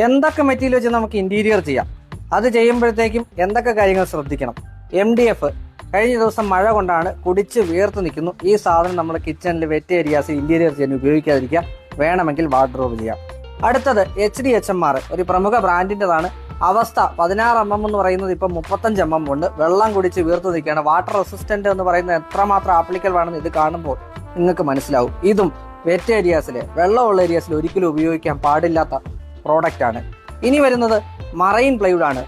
എന്തൊക്കെ മെറ്റീരിയൽ വെച്ച് നമുക്ക് ഇന്റീരിയർ ചെയ്യാം, അത് ചെയ്യുമ്പോഴത്തേക്കും എന്തൊക്കെ കാര്യങ്ങൾ ശ്രദ്ധിക്കണം. MDF കഴിഞ്ഞ ദിവസം മഴ കൊണ്ടാണ് കുടിച്ച് വീർത്ത് നിൽക്കുന്നു. ഈ സാധനം നമ്മുടെ കിച്ചണിൽ വെറ്റ് ഏരിയാസ് ഇന്റീരിയർ ചെയ്യാൻ ഉപയോഗിക്കാതിരിക്കുക, വേണമെങ്കിൽ വാർഡ്രോബ് ചെയ്യാം. അടുത്തത് HDHMR, ഒരു പ്രമുഖ ബ്രാൻഡിൻ്റെതാണ്. അവസ്ഥ 16 mm എന്ന് പറയുന്നത് ഇപ്പം 35 mm ഉണ്ട്. വെള്ളം കുടിച്ച് വീർത്ത് നിൽക്കുകയാണ്. വാട്ടർ റെസിസ്റ്റന്റ് എന്ന് പറയുന്നത് എത്രമാത്രം ആപ്ലിക്കബിൾ ആണെന്ന് ഇത് കാണുമ്പോൾ നിങ്ങൾക്ക് മനസ്സിലാവും. ഇതും വെറ്റ് ഏരിയാസിൽ, വെള്ളമുള്ള ഏരിയാസിൽ ഒരിക്കലും ഉപയോഗിക്കാൻ പാടില്ലാത്ത പ്രോഡക്റ്റ് ആണ്. ഇനി വരുന്നത് മറൈൻ പ്ലൈവുഡ് ആണ്.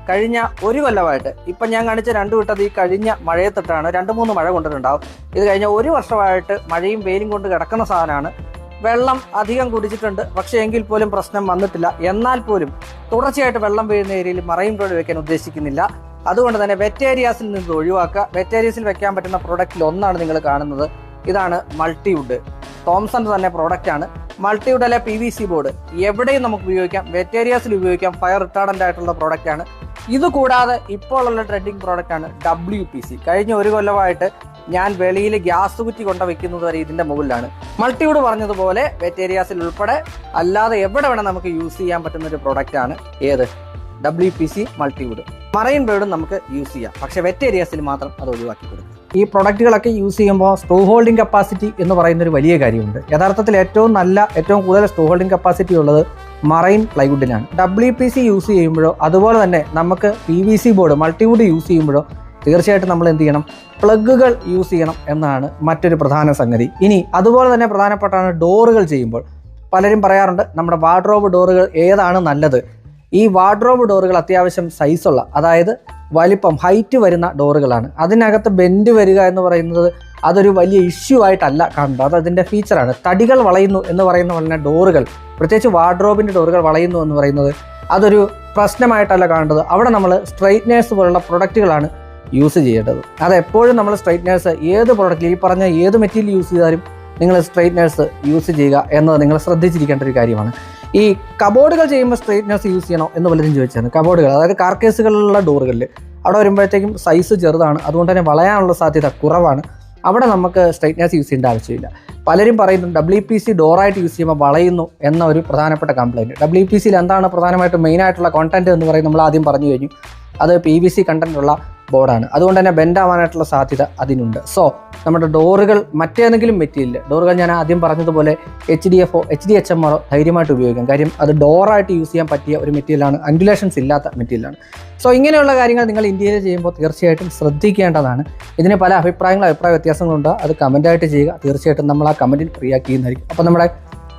കഴിഞ്ഞ ഒരു കൊല്ലമായിട്ട് ഇപ്പം ഞാൻ കാണിച്ച 2 വിട്ടത് ഈ കഴിഞ്ഞ മഴയത്തിട്ടാണ്. 2-3 മഴ കൊണ്ടിട്ടുണ്ടാവും. ഇത് കഴിഞ്ഞ ഒരു വർഷമായിട്ട് മഴയും വെയിലും കൊണ്ട് കിടക്കുന്ന സാധനമാണ്. വെള്ളം അധികം കുടിച്ചിട്ടുണ്ട്, പക്ഷേ എങ്കിൽ പോലും പ്രശ്നം വന്നിട്ടില്ല. എന്നാൽ പോലും തുടർച്ചയായിട്ട് വെള്ളം വീഴുന്ന ഏരിയയിൽ മറൈൻ പ്ലൈവുഡ് വെക്കാൻ ഉദ്ദേശിക്കുന്നില്ല. അതുകൊണ്ട് തന്നെ വെറ്റ് ഏരിയാസിൽ നിന്ന് ഒഴിവാക്കുക. വെറ്റ് ഏരിയാസിൽ വെക്കാൻ പറ്റുന്ന പ്രൊഡക്റ്റിൽ ഒന്നാണ് നിങ്ങൾ കാണുന്നത്. ഇതാണ് മൾട്ടിവുഡ്. തോംസൺ തന്നെ പ്രോഡക്റ്റ് ആണ്. മൾട്ടിവുഡ് അല്ലെ PVC ബോർഡ് എവിടെയും നമുക്ക് ഉപയോഗിക്കാം. വെറ്റ് ഏരിയാസിൽ ഉപയോഗിക്കാം. ഫയർ റിട്ടാർഡന്റ് ആയിട്ടുള്ള പ്രോഡക്റ്റ് ആണ്. ഇത് കൂടാതെ ഇപ്പോൾ ഉള്ള ട്രെൻഡിങ് പ്രോഡക്റ്റ് ആണ് WPC. കഴിഞ്ഞ ഒരു കൊല്ലമായിട്ട് ഞാൻ വെളിയിൽ ഗ്യാസ് കുറ്റി കൊണ്ട് വെക്കുന്നത് വരെ ഇതിന്റെ മുകളിലാണ്. മൾട്ടിവുഡ് പറഞ്ഞതുപോലെ വെറ്റ് ഏരിയാസിൽ ഉൾപ്പെടെ അല്ലാതെ എവിടെ വേണം നമുക്ക് യൂസ് ചെയ്യാൻ പറ്റുന്ന ഒരു പ്രോഡക്റ്റ് ആണ് ഏത് WPC മൾട്ടിവുഡ്. മറൈൻ പ്ലൈവുഡും നമുക്ക് യൂസ് ചെയ്യാം, പക്ഷെ വെറ്റ് ഏരിയാസിൽ മാത്രം അത് ഒഴിവാക്കി കൊടുക്കും. ഈ പ്രൊഡക്റ്റുകളൊക്കെ യൂസ് ചെയ്യുമ്പോൾ സ്ട്രോ ഹോൾഡിംഗ് കപ്പാസിറ്റി എന്ന് പറയുന്ന ഒരു വലിയ കാര്യമുണ്ട്. യഥാർത്ഥത്തിൽ ഏറ്റവും കൂടുതൽ സ്ട്രോ ഹോൾഡിംഗ് കപ്പാസിറ്റി ഉള്ളത് മറൈൻ പ്ലൈവുഡിനാണ്. WPC യൂസ് ചെയ്യുമ്പോഴോ അതുപോലെ തന്നെ നമുക്ക് PVC ബോർഡ് മൾട്ടിവുഡ് യൂസ് ചെയ്യുമ്പോഴോ തീർച്ചയായിട്ടും നമ്മൾ എന്ത് ചെയ്യണം, പ്ലഗുകൾ യൂസ് ചെയ്യണം എന്നാണ് മറ്റൊരു പ്രധാന സംഗതി. ഇനി അതുപോലെ തന്നെ പ്രധാനപ്പെട്ടാണ് ഡോറുകൾ ചെയ്യുമ്പോൾ. പലരും പറയാറുണ്ട് നമ്മുടെ വാർഡ്രോബ് ഡോറുകൾ ഏതാണ് നല്ലത്. ഈ വാർഡ്രോബ് ഡോറുകൾ അത്യാവശ്യം സൈസുള്ള, അതായത് വലിപ്പം ഹൈറ്റ് വരുന്ന ഡോറുകളാണ്. അതിനകത്ത് ബെൻഡ് വരിക എന്ന് പറയുന്നത് അതൊരു വലിയ ഇഷ്യൂ ആയിട്ടല്ല കാണുന്നത്. അത് അതിൻ്റെ ഫീച്ചറാണ്. തടികൾ വളയുന്നു എന്ന് പറയുന്ന പോലെ ഡോറുകൾ, പ്രത്യേകിച്ച് വാർഡ്രോബിൻ്റെ ഡോറുകൾ വളയുന്നു എന്ന് പറയുന്നത് അതൊരു പ്രശ്നമായിട്ടല്ല കാണേണ്ടത്. അവിടെ നമ്മൾ സ്ട്രൈറ്റ്നേഴ്സ് പോലുള്ള പ്രൊഡക്റ്റുകളാണ് യൂസ് ചെയ്യേണ്ടത്. അതെപ്പോഴും നമ്മൾ സ്ട്രൈറ്റ്നേഴ്സ് ഏത് പ്രൊഡക്റ്റിൽ, ഈ പറഞ്ഞ ഏത് മെറ്റീരിയൽ യൂസ് ചെയ്താലും നിങ്ങൾ സ്ട്രൈറ്റ്നേഴ്സ് യൂസ് ചെയ്യുക എന്നത് നിങ്ങൾ ശ്രദ്ധിച്ചിരിക്കേണ്ട ഒരു കാര്യമാണ്. ഈ കബോർഡുകൾ ചെയ്യുമ്പോൾ സ്ട്രൈറ്റ്നേഴ്സ് യൂസ് ചെയ്യണോ എന്ന് പലരും ചോദിച്ചാണ്. കബോർഡുകൾ, അതായത് കാർക്കേസുകളിലുള്ള ഡോറുകളിൽ അവിടെ വരുമ്പോഴത്തേക്കും സൈസ് ചെറുതാണ്, അതുകൊണ്ട് തന്നെ വളയാനുള്ള സാധ്യത കുറവാണ്. അവിടെ നമുക്ക് സ്ട്രൈറ്റ്നേഴ്സ് യൂസ് ചെയ്യേണ്ട ആവശ്യമില്ല. പലരും പറയുന്നുണ്ട് WPC ഡോറായിട്ട് യൂസ് ചെയ്യുമ്പോൾ വളയുന്നു എന്ന ഒരു പ്രധാനപ്പെട്ട കംപ്ലയിൻറ്റ്. WPCയിൽ എന്താണ് പ്രധാനമായിട്ടും മെയിനായിട്ടുള്ള കോണ്ടന്റ് എന്ന് പറയുന്നത് നമ്മൾ ആദ്യം പറഞ്ഞു കഴിഞ്ഞു. അത് PVC കണ്ടന്റ് ഉള്ള ബോർഡാണ്. അതുകൊണ്ട് തന്നെ ബെൻഡാവാനായിട്ടുള്ള സാധ്യത അതിനുണ്ട്. സോ നമ്മുടെ ഡോറുകൾ മറ്റേതെങ്കിലും മെറ്റീരിയൽ, ഡോറുകൾ ഞാൻ ആദ്യം പറഞ്ഞതുപോലെ HDHMR ധൈര്യമായിട്ട് ഉപയോഗിക്കാം. കാര്യം അത് ഡോറായിട്ട് യൂസ് ചെയ്യാൻ പറ്റിയ ഒരു മെറ്റീരിയലാണ്, അൻഡുലേഷൻസ് ഇല്ലാത്ത മെറ്റീരിയലാണ്. സോ ഇങ്ങനെയുള്ള കാര്യങ്ങൾ നിങ്ങൾ ഇന്റീരിയർ ചെയ്യുമ്പോൾ തീർച്ചയായിട്ടും ശ്രദ്ധിക്കേണ്ടതാണ്. ഇതിന് പല അഭിപ്രായ വ്യത്യാസങ്ങളുണ്ട്. അത് കമൻറ്റായിട്ട് ചെയ്യുക. തീർച്ചയായിട്ടും നമ്മൾ ആ കമൻറ്റിൽ റിയാക്ട് ചെയ്യുന്നതായിരിക്കും. അപ്പോൾ നമ്മുടെ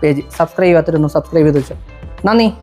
പേജ് സബ്സ്ക്രൈബ് ചെയ്യാത്തവരൊന്ന് സബ്സ്ക്രൈബ് ചെയ്ത് വെച്ചോ. നന്ദി.